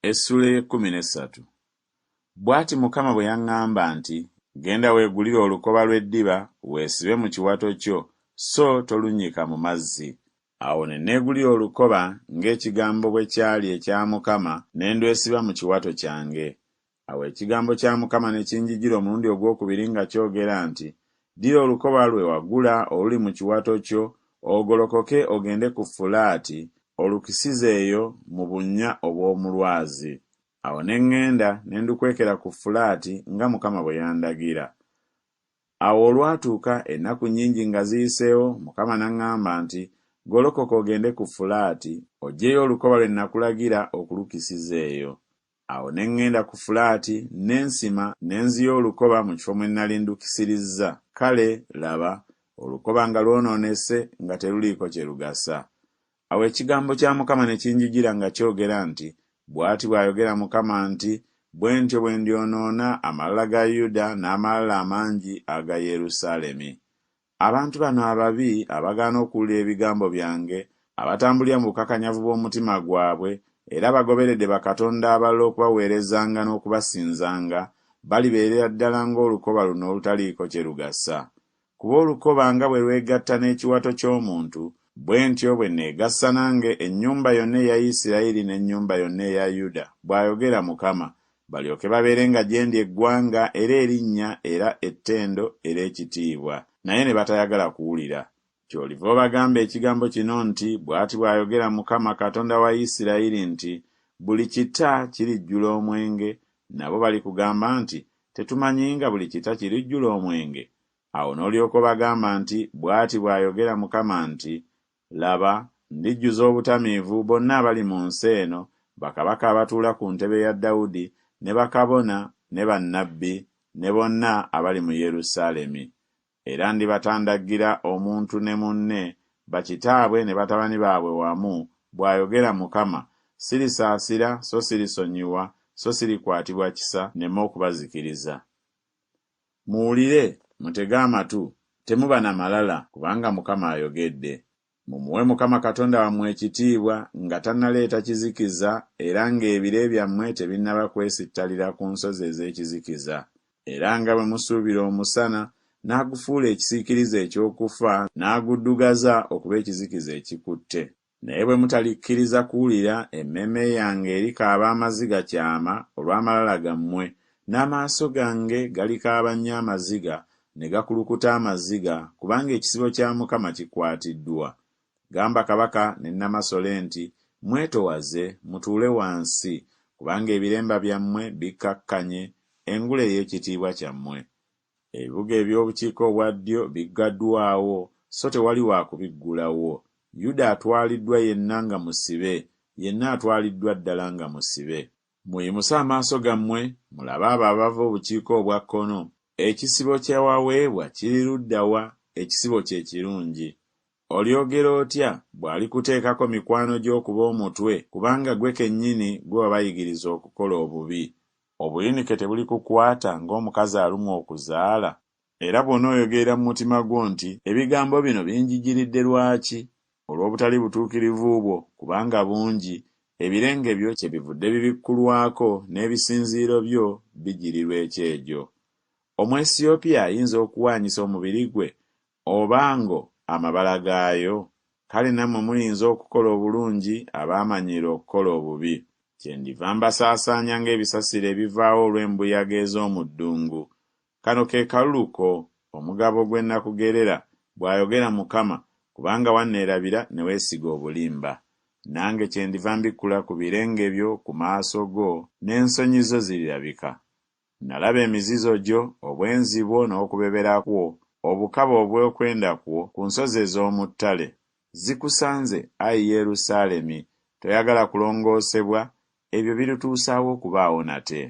Essuula 13. Bw'ati Mukama bwe yaŋŋamba nti, genda weegulire olukoba lw'eddiba weesibe mu kiwato kyo, so tolunnyika mu mazzi. Awo ne neegulira olukoba ng'ekigambo bwe kyali ekya Mukama, ne ndwesiba mu kiwato kyange. Awo ekigambo kya Mukama ne kinjijjira omulundi ogwokubiri nga kyogera nti, ddira olukoba lwe wagula oluli mu kiwato kyo, ogolokoke ogende ku Fulaati, olukisize eyo mu bunnya obw'omu lwazi. Awo ne ŋŋenda ne ndukwekera ku Fulaati nga Mukama bwe yandagira. Awo olwatuuka ennaku nnyingi nga ziyiseewo, Mukama n'aŋŋamba nti, golokoka ogende ku Fulaati, oggyeyo olukoba lwe nakulagira okulukisiza eyo. Awo ne ŋŋenda ku Fulaati, ne nsima ne nziya olukoba mu kifo mwe nnali ndukisirizza. Kale laba, olukoba nga lwonoonese nga teruliiko kye lugasa. Awo ekigambo kya Mukama ne kinjijjira nga kyogera nti, bw'ati bw'ayogera Mukama nti, bwe ntyo bwe ndyonoona amalala ga Yuda n'amalala amangi aga Yerusaalemi. Abantu bano ababi abagaana okuwulira ebigambo byange, abatambulira mu bukakanyavu bw'omutima gwabwe, era bagoberedde bakatonda abalala okubaweerezanga n'okubasinzanga, balibeerera ddala ng'olukoba luno olutaliiko kye lugasa. Kuba olukoba nga bwe lwegatta n'ekiwato ky'omuntu, bwe ntyo bwe neegassa nange ennyumba yonna eya Isirayiri n'ennyumba yonna eya Yuda, bw'ayogera Mukama, balyoke babeere nga gye ndi eggwanga era erinnya era ettendo era ekitiibwa. Naye ne batayagala kuwulira. Ky'oliva obagamba ekigambo kino nti, bw'ati bw'ayogera Mukama Katonda wa Isirayiri nti, buli kita kirijjula omwenge, nabo balikugamba nti, tetumanyi nga buli kita kirijjula omwenge. Awo n'olyoka obagamba nti, bw'ati bw'ayogera Mukama nti, laba, ndijjuza obutamiivu bonna abali mu nsi eno, bakabaka abatuula ku ntebe ya Dawudi, ne bakabona, ne bannabbi, ne bonna abali mu Yerusaalemi. Era ndibatandagira omuntu ne munne, bakitaabwe ne batabani baabwe wamu, bw'ayogera Mukama, sirisaasira so sirisonyiwa so sirikwatibwa kisa nneme okubazikiriza. Muwulire, mutege amatu, temuba na malala, kubanga Mukama ayogedde. Mumuwe Mukama Katonda wammwe ekitiibwa nga tannaleeta kizikiza era ng'ebire byammwe tebinnaba kwesittalira ku nsozi ez'ekizikiza. Era nga bwe musuubira omusana, n'agufuula ekisiikirize eky'okufa n'aguddugaza okuba ekizikiza ekikutte. Naye bwe mutalikkiriza kuwulira, emmeeme yange erikaaba amaziga kyama olw'amalala gammwe, n'amaaso gange galikaaba nnyo amaziga ne gakulukuta amaziga, kubanga ekisibo kya Mukama kikwatiddwa. Gamba kabaka ne Namasole nti, mwetowaze mutuule wansi, kubanga ebiremba byammwe bikkakkanye, engule y'ekitiibwa kyammwe. Ebibuga eby'obukiika obwa ddyo biggaddwawo, so tewali wa kubiggulawo. Yuda atwaliddwa yenna nga musibe, yenna atwaliddwa ddala nga musibe. Muyimuse amaaso gammwe, mulabe abo abava obukiika obwa kkono. Ekisibo kye waweebwa kiri ludda wa? Ekisibo kye kirungi. Olyogera otya bw'alikuteekako mikwano gy'okuba omutwe, kubanga gwe kennyini gwe wabayigiriza okukola obubi. Obuyinike tebulikukwata ng'omukazi alumwa okuzaala? Era bw'onooyogerera mu mutima gwo nti, ebigambo bino binjijiridde lwaki? Olw'obutali butuukirivu bwo, kubanga bungi, ebirenge byo kyebivudde bibikkulwako n'ebisinziiro byo bijirirwa ekyejo. Omwesiyopya ayinza okuwaanyisa omubiri gwe, obango amabala gaayo? Kale nammwe muyinza okukola obulungi abaamanyira okukola obubi. Kyendiva mbasaasaanya ng'ebisasiro ebivaawo olw'embuyaga ez'omu ddungu. Kano ke kaluluko, omugabo gwe nakugerera, bw'ayogera Mukama, kubanga wanneerabira ne weesiga obulimba. Nange kyendiva mbikkula ku birenge byo ku maaso go, n'ensonyi zo zirirabika. Nalaba emizizo gyo, obwenzi bwo n'okubebera kwo, obukaba obw'okwenda kwo ku nsozi ez'omu ttale. Zikusanze, ayi Yerusaalemi, toyagala kulongoosebwa, ebyo birituusaawo okubaawo nate.